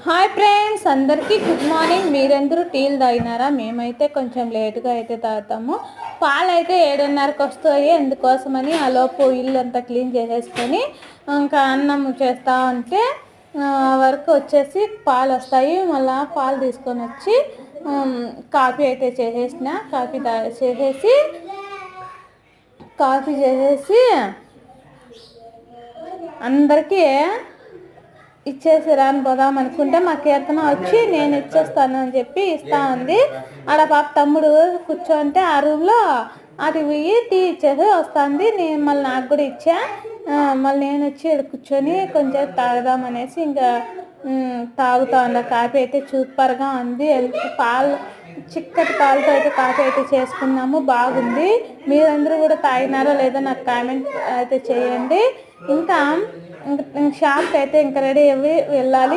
Hi friends, అందరికీ good morning. మీరందరూ టీలు తాగినారా? మేమైతే కొంచెం లేటుగా అయితే తాగుతాము. పాలు అయితే 7:30కి వస్తాయి. అందుకోసమని ఆ లోపు ఇల్లు అంతా క్లీన్ చేసేసుకొని ఇంకా అన్నం చేస్తూ ఉంటే వరకు వచ్చేసి పాలు వస్తాయి. మళ్ళీ పాలు తీసుకొని వచ్చి కాఫీ అయితే చేసేసిన. కాఫీ చేసేసి అందరికీ ఇచ్చేసి రాని పోదాం అనుకుంటే మా కీర్తన వచ్చి నేను ఇచ్చేస్తాను అని చెప్పి ఇస్తా ఉంది. ఆడ పాప తమ్ముడు కూర్చోంటే ఆ రూమ్లో అటు పోయి టీ ఇచ్చేసి వస్తుంది. నేను మళ్ళీ నాకు కూడా ఇచ్చా. మళ్ళీ నేను వచ్చి కూర్చొని కొంచెం తాగుదామనేసి ఇంకా తాగుతా ఉన్నా. కాఫీ అయితే సూపర్గా ఉంది. చిక్కటి పాలతో అయితే కాఫీ అయితే చేసుకున్నాము, బాగుంది. మీరందరూ కూడా తాగినారో లేదో నాకు కామెంట్ అయితే చేయండి. ఇంకా షాప్కి అయితే ఇంకా రెడీ అయ్యి వెళ్ళాలి.